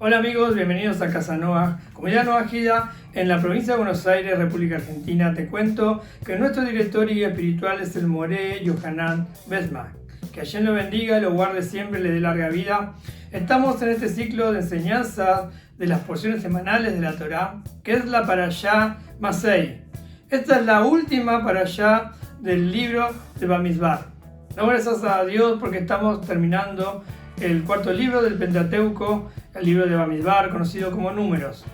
Hola amigos, bienvenidos a Casa Noah, Comunidad Noah Jida, en la provincia de Buenos Aires, República Argentina. Te cuento que nuestro director y guía espiritual es el Moré Yohanan Besma. Que Hashem lo bendiga, lo guarde siempre, le dé larga vida. Estamos en este ciclo de enseñanzas de las porciones semanales de la Torá, que es la Parashá Masei. Esta es la última Parashá del libro de Bamidbar. Damos gracias a Dios porque estamos terminando el cuarto libro del Pentateuco, el libro de Bamidbar, conocido como Números.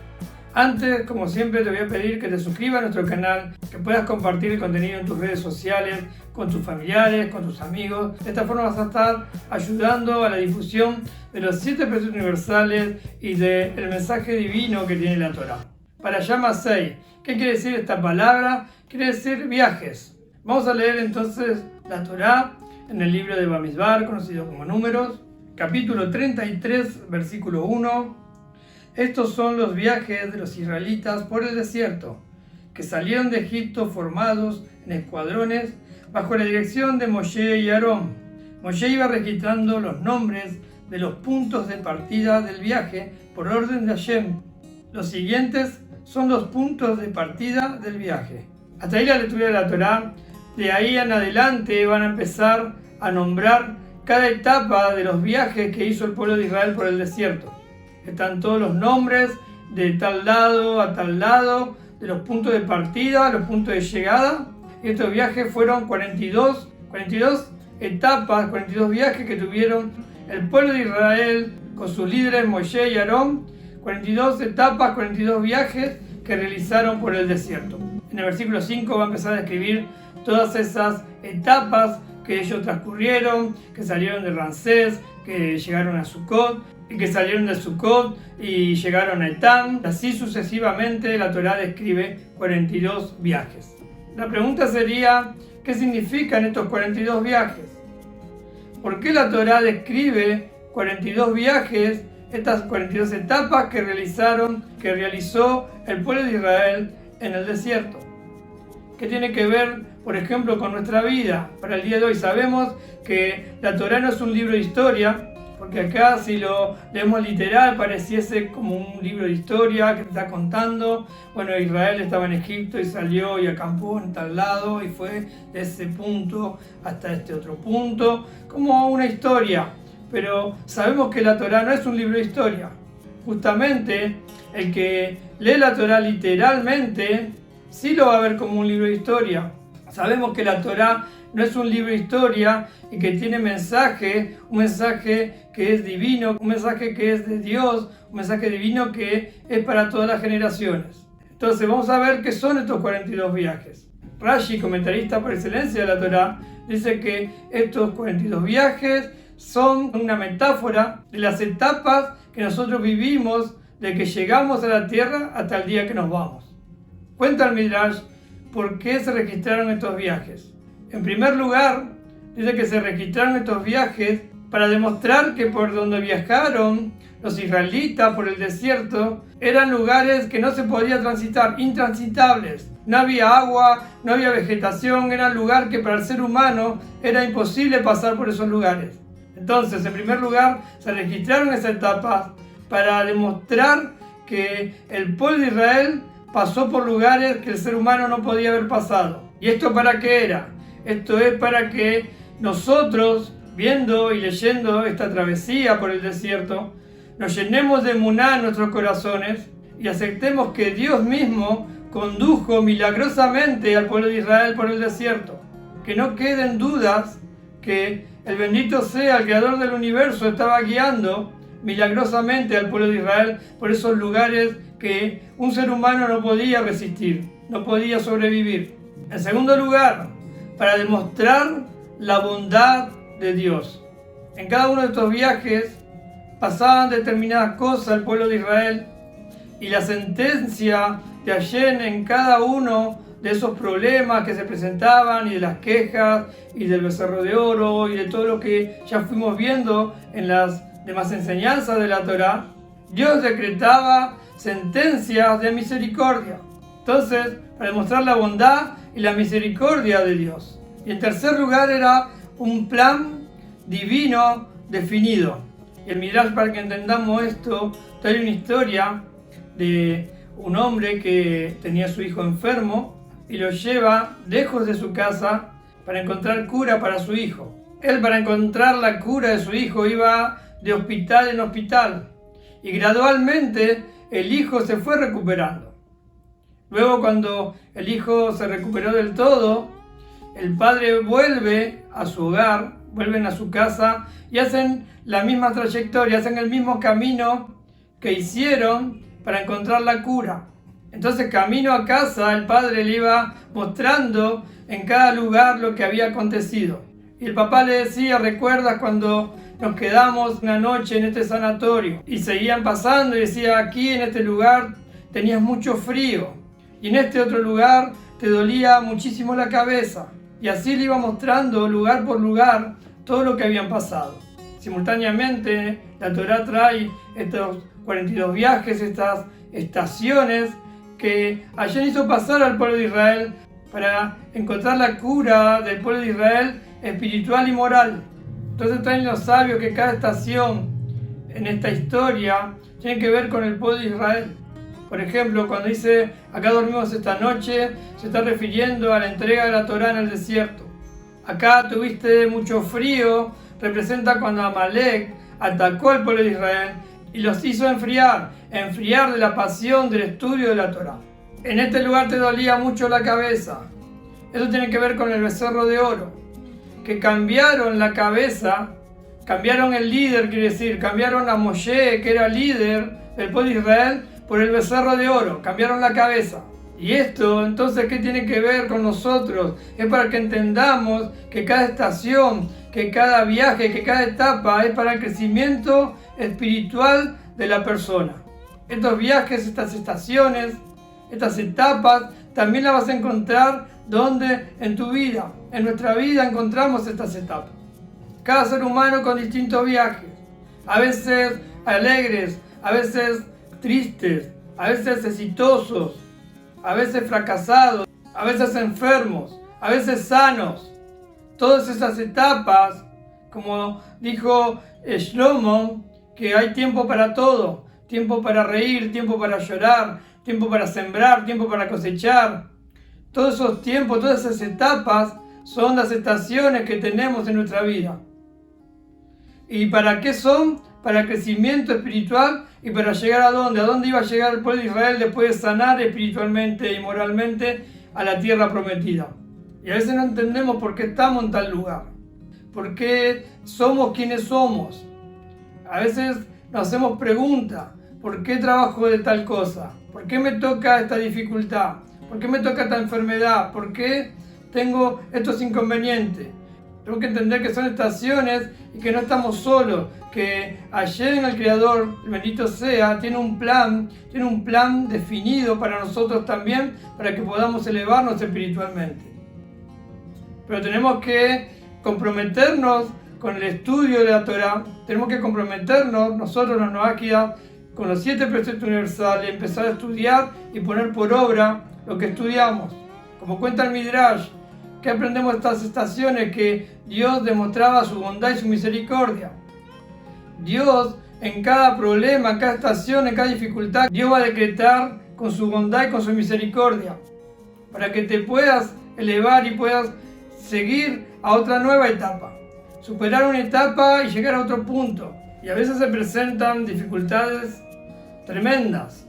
Antes, como siempre, te voy a pedir que te suscribas a nuestro canal, que puedas compartir el contenido en tus redes sociales, con tus familiares, con tus amigos. De esta forma vas a estar ayudando a la difusión de los 7 preceptos universales y del mensaje divino que tiene la Torá. Parashá Masei. ¿Qué quiere decir esta palabra? Quiere decir viajes. Vamos a leer entonces la Torá en el libro de Bamidbar, conocido como Números. Capítulo 33, versículo 1. Estos son los viajes de los israelitas por el desierto, que salieron de Egipto formados en escuadrones bajo la dirección de Moshe y Aarón. Moshe iba registrando los nombres de los puntos de partida del viaje por orden de Hashem. Los siguientes son los puntos de partida del viaje. Hasta ahí la lectura de la Torá. De ahí en adelante van a empezar a nombrar cada etapa de los viajes que hizo el pueblo de Israel por el desierto. Están todos los nombres de tal lado a tal lado, de los puntos de partida, los puntos de llegada. Estos viajes fueron 42 etapas, 42 viajes que tuvieron el pueblo de Israel con sus líderes Moshe y Aarón. 42 etapas, 42 viajes que realizaron por el desierto. En el versículo 5 va a empezar a describir todas esas etapas que ellos transcurrieron, que salieron de Ramsés, que llegaron a Sucot, y que salieron de Sucot y llegaron a Etam. Así sucesivamente la Torá describe 42 viajes. La pregunta sería, ¿qué significan estos 42 viajes? ¿Por qué la Torá describe 42 viajes, estas 42 etapas que realizó el pueblo de Israel en el desierto? ¿Qué tiene que ver, por ejemplo, con nuestra vida? Para el día de hoy sabemos que la Torá no es un libro de historia, porque acá si lo leemos literal pareciese como un libro de historia que te está contando, bueno, Israel estaba en Egipto y salió y acampó en tal lado y fue de ese punto hasta este otro punto, como una historia. Pero sabemos que la Torá no es un libro de historia. Justamente el que lee la Torá literalmente sí lo va a ver como un libro de historia. Sabemos que la Torá no es un libro de historia y que tiene mensaje, un mensaje que es divino, un mensaje que es de Dios, un mensaje divino que es para todas las generaciones. Entonces vamos a ver qué son estos 42 viajes. Rashi, comentarista por excelencia de la Torá, dice que estos 42 viajes son una metáfora de las etapas que nosotros vivimos de que llegamos a la tierra hasta el día que nos vamos. Cuenta el Midrash por qué se registraron estos viajes. En primer lugar, dice que se registraron estos viajes para demostrar que por donde viajaron los israelitas por el desierto eran lugares que no se podía transitar, intransitables. No había agua, no había vegetación, era un lugar que para el ser humano era imposible pasar por esos lugares. Entonces, en primer lugar, se registraron esas etapas para demostrar que el pueblo de Israel pasó por lugares que el ser humano no podía haber pasado. ¿Y esto para qué era? Esto es para que nosotros, viendo y leyendo esta travesía por el desierto, nos llenemos de emuná en nuestros corazones y aceptemos que Dios mismo condujo milagrosamente al pueblo de Israel por el desierto. Que no queden dudas que el bendito sea el creador del universo estaba guiando milagrosamente al pueblo de Israel por esos lugares que un ser humano no podía resistir, no podía sobrevivir. En segundo lugar, para demostrar la bondad de Dios. En cada uno de estos viajes pasaban determinadas cosas al pueblo de Israel y la sentencia de Hashem en cada uno de esos problemas que se presentaban y de las quejas y del becerro de oro y de todo lo que ya fuimos viendo en las demás enseñanzas de la Torá, Dios decretaba sentencias de misericordia. Entonces, para demostrar la bondad y la misericordia de Dios. Y en tercer lugar era un plan divino definido. Y el Midrash, para que entendamos esto, trae una historia de un hombre que tenía a su hijo enfermo y lo lleva lejos de su casa para encontrar cura para su hijo. Él, para encontrar la cura de su hijo, iba de hospital en hospital y gradualmente el hijo se fue recuperando. Luego, cuando el hijo se recuperó del todo, el padre vuelve a su hogar, vuelven a su casa y hacen la misma trayectoria, hacen el mismo camino que hicieron para encontrar la cura. Entonces, camino a casa, el padre le iba mostrando en cada lugar lo que había acontecido. Y el papá le decía: ¿recuerdas cuando nos quedamos una noche en este sanatorio? Y seguían pasando y decía: aquí en este lugar tenías mucho frío y en este otro lugar te dolía muchísimo la cabeza. Y así le iba mostrando lugar por lugar todo lo que habían pasado. Simultáneamente, la Torá trae estos 42 viajes, estas estaciones que Hashem hizo pasar al pueblo de Israel para encontrar la cura del pueblo de Israel espiritual y moral. Entonces traen los sabios que cada estación en esta historia tiene que ver con el pueblo de Israel. Por ejemplo, cuando dice acá dormimos esta noche, se está refiriendo a la entrega de la Torá en el desierto. Acá tuviste mucho frío, representa cuando Amalek atacó al pueblo de Israel y los hizo enfriar de la pasión del estudio de la Torá. En este lugar te dolía mucho la cabeza. Eso tiene que ver con el becerro de oro, que cambiaron la cabeza, cambiaron el líder, quiere decir, cambiaron a Moshe, que era líder del pueblo de Israel, por el becerro de oro, cambiaron la cabeza. Y esto, entonces, ¿qué tiene que ver con nosotros? Es para que entendamos que cada estación, que cada viaje, que cada etapa es para el crecimiento espiritual de la persona. Estos viajes, estas estaciones, estas etapas, también las vas a encontrar donde en tu vida, en nuestra vida encontramos estas etapas. Cada ser humano con distintos viajes, a veces alegres, a veces tristes, a veces exitosos, a veces fracasados, a veces enfermos, a veces sanos. Todas esas etapas, como dijo Shlomo, que hay tiempo para todo, tiempo para reír, tiempo para llorar, tiempo para sembrar, tiempo para cosechar. Todos esos tiempos, todas esas etapas son las estaciones que tenemos en nuestra vida. ¿Y para qué son? Para el crecimiento espiritual y para llegar a dónde. ¿A dónde iba a llegar el pueblo de Israel después de sanar espiritualmente y moralmente a la tierra prometida? Y a veces no entendemos por qué estamos en tal lugar, por qué somos quienes somos. A veces nos hacemos preguntas: ¿por qué trabajo de tal cosa? ¿Por qué me toca esta dificultad? ¿Por qué me toca esta enfermedad? ¿Por qué tengo estos inconvenientes? Tengo que entender que son estaciones y que no estamos solos, que Hashem, el Creador, bendito sea, tiene un plan definido para nosotros también, para que podamos elevarnos espiritualmente. Pero tenemos que comprometernos con el estudio de la Torá, tenemos que comprometernos nosotros, los noáquidas, con los 7 preceptos universales, empezar a estudiar y poner por obra lo que estudiamos. Como cuenta el Midrash, que aprendemos de estas estaciones, que Dios demostraba su bondad y su misericordia. Dios, en cada problema, en cada estación, en cada dificultad, Dios va a decretar con su bondad y con su misericordia, para que te puedas elevar y puedas seguir a otra nueva etapa, superar una etapa y llegar a otro punto. Y a veces se presentan dificultades tremendas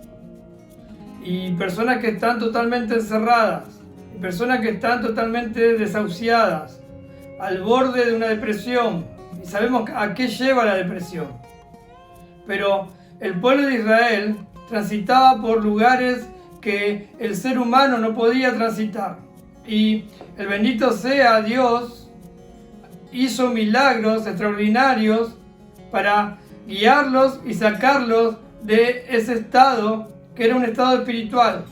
y personas que están totalmente encerradas, y personas que están totalmente desahuciadas, al borde de una depresión, y sabemos a qué lleva la depresión. Pero el pueblo de Israel transitaba por lugares que el ser humano no podía transitar, y el bendito sea Dios hizo milagros extraordinarios para guiarlos y sacarlos de ese estado que era un estado espiritual.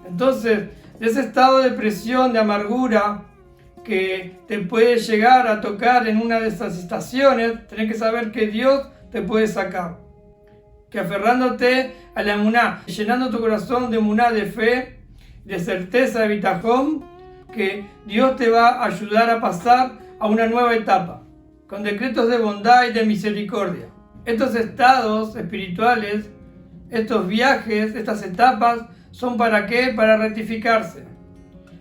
Entonces, de ese estado de depresión, de amargura, que te puede llegar a tocar en una de esas estaciones, tenés que saber que Dios te puede sacar. Que aferrándote a la emuná, llenando tu corazón de emuná, de fe, de certeza, de bitajón, que Dios te va a ayudar a pasar a una nueva etapa, con decretos de bondad y de misericordia. Estos estados espirituales, estos viajes, estas etapas, ¿son para qué? Para rectificarse.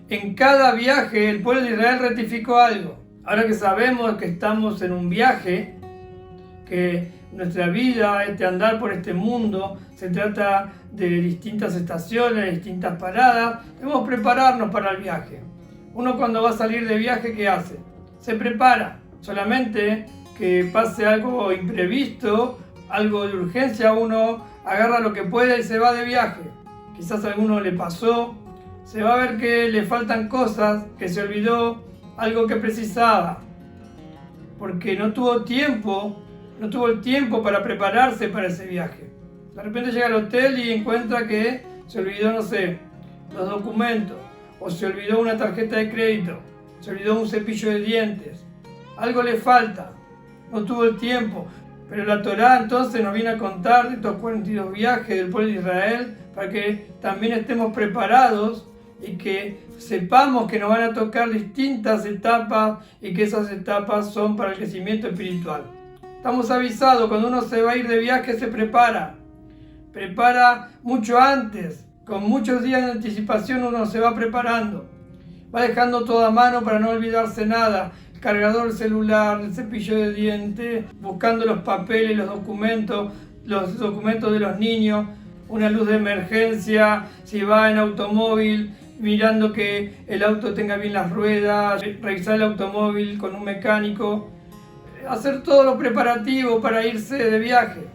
En cada viaje el pueblo de Israel rectificó algo. Ahora que sabemos que estamos en un viaje, que nuestra vida, este andar por este mundo, se trata de distintas estaciones, distintas paradas, debemos prepararnos para el viaje. Uno cuando va a salir de viaje, ¿qué hace? Se prepara. Solamente que pase algo imprevisto, algo de urgencia, uno agarra lo que puede y se va de viaje. Quizás a alguno le pasó, se va a ver que le faltan cosas, que se olvidó algo que precisaba, porque no tuvo el tiempo para prepararse para ese viaje. De repente llega al hotel y encuentra que se olvidó, no sé, los documentos, o se olvidó una tarjeta de crédito, se olvidó un cepillo de dientes. Algo le falta, no tuvo el tiempo. Pero la Torá entonces nos viene a contar de estos 42 viajes del pueblo de Israel para que también estemos preparados y que sepamos que nos van a tocar distintas etapas y que esas etapas son para el crecimiento espiritual. Estamos avisados, cuando uno se va a ir de viaje se prepara mucho antes, con muchos días de anticipación uno se va preparando, va dejando todo a mano para no olvidarse nada. Cargador del celular, el cepillo de dientes, buscando los papeles, los documentos de los niños, una luz de emergencia, si va en automóvil, mirando que el auto tenga bien las ruedas, revisar el automóvil con un mecánico, hacer todo lo preparativo para irse de viaje.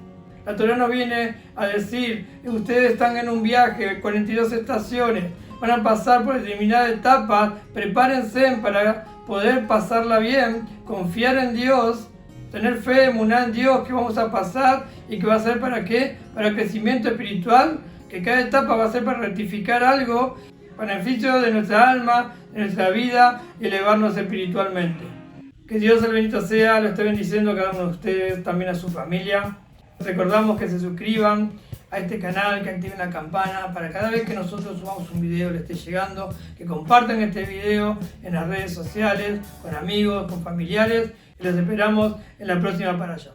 La Torá nos viene a decir, ustedes están en un viaje, 42 estaciones, van a pasar por determinadas etapas, prepárense para poder pasarla bien, confiar en Dios, tener fe, emuná en Dios que vamos a pasar y que va a ser ¿para qué? Para el crecimiento espiritual, que cada etapa va a ser para rectificar algo, para el beneficio de nuestra alma, de nuestra vida y elevarnos espiritualmente. Que Dios el bendito sea, lo esté bendiciendo a cada uno de ustedes, también a su familia. Recordamos que se suscriban a este canal, que activen la campana para cada vez que nosotros subamos un video les esté llegando, que compartan este video en las redes sociales, con amigos, con familiares, y los esperamos en la próxima para allá.